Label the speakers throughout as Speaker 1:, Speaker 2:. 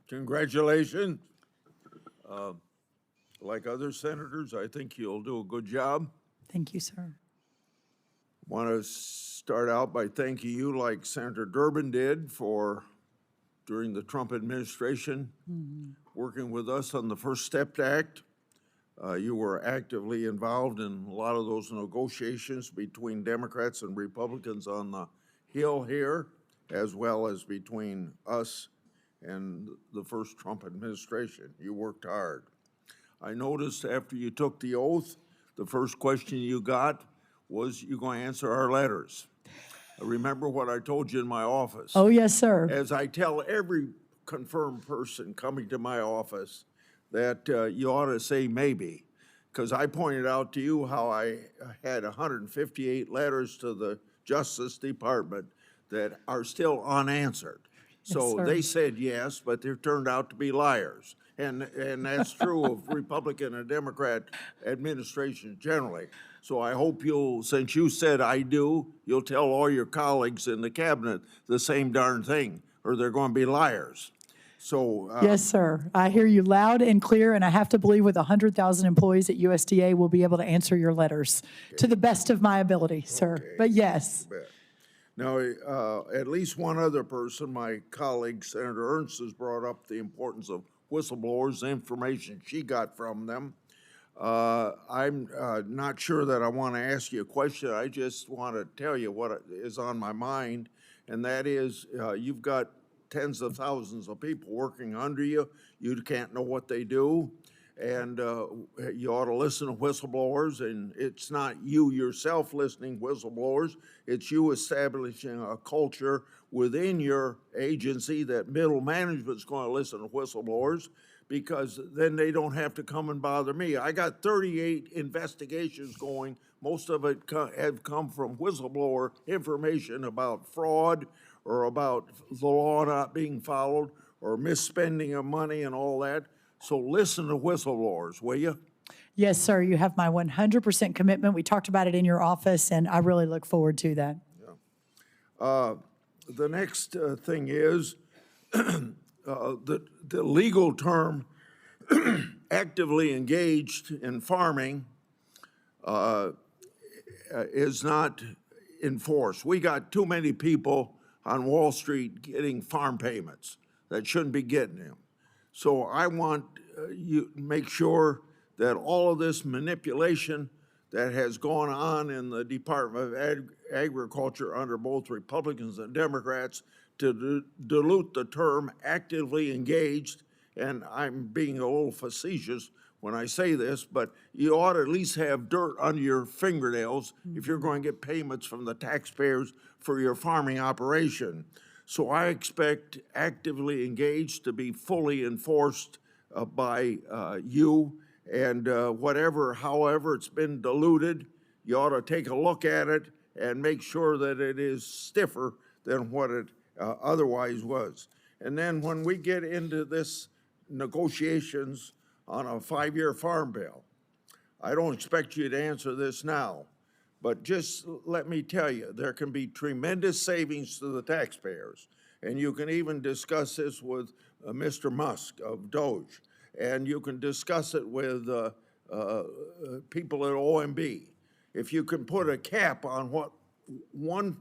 Speaker 1: Congratulations. Like other senators, I think you'll do a good job.
Speaker 2: Thank you, sir.
Speaker 1: Want to start out by thanking you, like Senator Durbin did, for during the Trump administration, working with us on the First Step Act. You were actively involved in a lot of those negotiations between Democrats and Republicans on the Hill here, as well as between us and the first Trump administration. You worked hard. I noticed after you took the oath, the first question you got was, you going to answer our letters. Remember what I told you in my office?
Speaker 2: Oh, yes, sir.
Speaker 1: As I tell every confirmed person coming to my office that you ought to say maybe, because I pointed out to you how I had 158 letters to the Justice Department that are still unanswered. So
Speaker 2: sir.
Speaker 1: they said yes, but they turned out to be liars. And that's true of Republican and Democrat administrations generally. So I hope you'll, since you said I do, you'll tell all your colleagues in the cabinet the same darn thing, or they're going to be liars. So
Speaker 2: Yes, sir. I hear you loud and clear, and I have to believe with 100,000 employees at USDA, we'll be able to answer your letters to the best of my ability, sir. But yes.
Speaker 1: Now, at least one other person, my colleague, Senator Ernst, has brought up the importance of whistleblowers, the information she got from them. I'm not sure that I want to ask you a question. I just want to tell you what is on my mind, and that is you've got tens of thousands of people working under you. You can't know what they do, and you ought to listen to whistleblowers, and it's not you yourself listening to whistleblowers, it's you establishing a culture within your agency that middle management's going to listen to whistleblowers, because then they don't have to come and bother me. I got 38 investigations going. Most of it have come from whistleblower information about fraud or about the law not being followed or misspending of money and all that. So listen to whistleblowers, will you?
Speaker 2: Yes, sir. You have my 100% commitment. We talked about it in your office, and I really look forward to that.
Speaker 1: Yeah. The next thing is the legal term actively engaged in farming is not enforced. We got too many people on Wall Street getting farm payments that shouldn't be getting them. So I want you to make sure that all of this manipulation that has gone on in the Department of Agriculture under both Republicans and Democrats to dilute the term actively engaged, and I'm being a little facetious when I say this, but you ought to at least have dirt under your fingernails if you're going to get payments from the taxpayers for your farming operation. So I expect actively engaged to be fully enforced by you, and however it's been diluted, you ought to take a look at it and make sure that it is stiffer than what it otherwise was. And then when we get into this negotiations on a 5-year farm bill, I don't expect you to answer this now, but just let me tell you, there can be tremendous savings to the taxpayers. And you can even discuss this with Mr. Musk of Doge, and you can discuss it with people at OMB. If you can put a cap on what one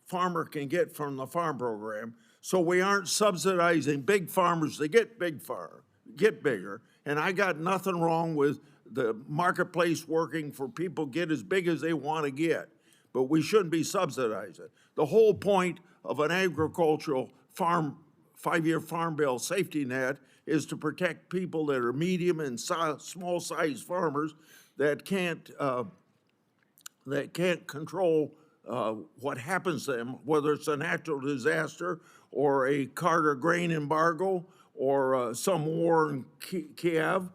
Speaker 1: farmer can get from the farm program, so we aren't subsidizing big farmers to get bigger. And I got nothing wrong with the marketplace working for people get as big as they want to get, but we shouldn't be subsidizing. The whole point of an agricultural farm 5-year farm bill safety net is to protect people that are medium and small size farmers that can't control what happens to them, whether it's a natural disaster or a Carter grain embargo or some war in Kiev.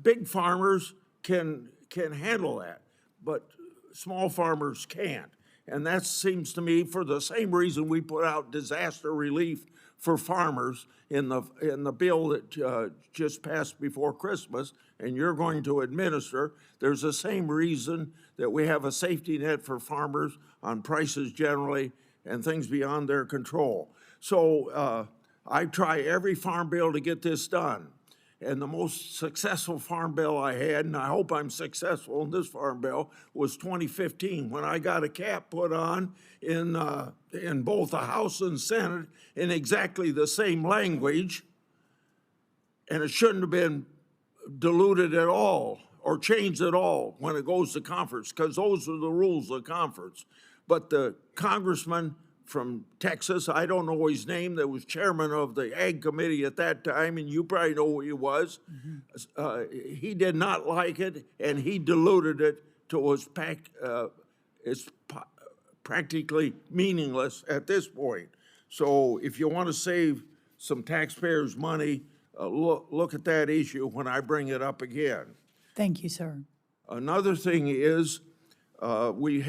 Speaker 1: Big farmers can handle that, but small farmers can't. And that seems to me, for the same reason we put out disaster relief for farmers in the bill that just passed before Christmas, and you're going to administer, there's the same reason that we have a safety net for farmers on prices generally and things beyond their control. So I try every farm bill to get this done. And the most successful farm bill I had, and I hope I'm successful in this farm bill, was 2015, when I got a cap put on in both the House and Senate in exactly the same language. And it shouldn't have been diluted at all or changed at all when it goes to conference, because those are the rules of conference. But the congressman from Texas, I don't know his name, that was chairman of the Ag Committee at that time, and you probably know who he was. He did not like it, and he diluted it to it's practically meaningless at this point. So if you want to save some taxpayers' money, look at that issue when I bring it up again.
Speaker 2: Thank you, sir.
Speaker 1: Another thing is, we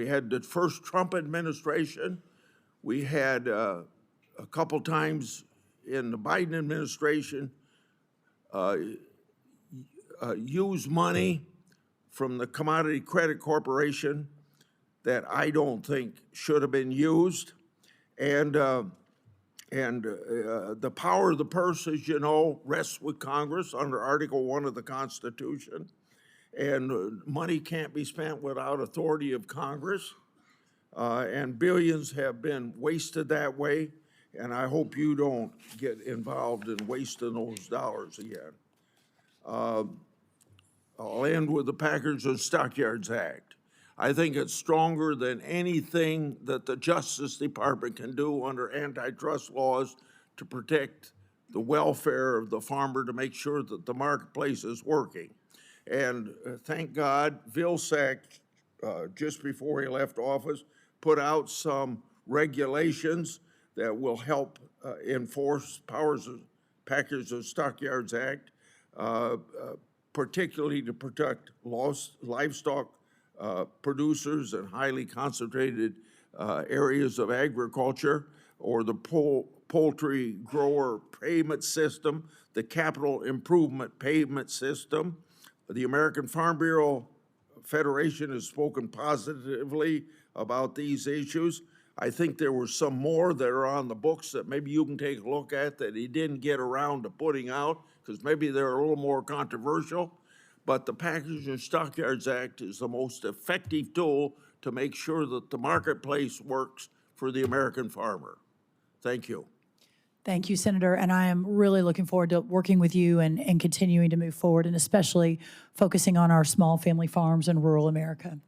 Speaker 1: had the first Trump administration. We had a couple times in the Biden administration use money from the Commodity Credit Corporation that I don't think should have been used. And the power of the purse, as you know, rests with Congress under Article 1 of the Constitution. And money can't be spent without authority of Congress. And billions have been wasted that way. And I hope you don't get involved in wasting those dollars again. I'll end with the Packers and Stockyards Act. I think it's stronger than anything that the Justice Department can do under antitrust laws to protect the welfare of the farmer, to make sure that the marketplace is working. And thank God, Vilsack, just before he left office, put out some regulations that will help enforce Packers and Stockyards Act, particularly to protect livestock producers in highly concentrated areas of agriculture, or the poultry grower payment system, the capital improvement payment system. The American Farm Bureau Federation has spoken positively about these issues. I think there were some more that are on the books that maybe you can take a look at that he didn't get around to putting out, because maybe they're a little more controversial. But the Packers and Stockyards Act is the most effective tool to make sure that the marketplace works for the American farmer. Thank you.
Speaker 2: Thank you, Senator. And I am really looking forward to working with you and continuing to move forward, and especially focusing on our small family farms in rural America.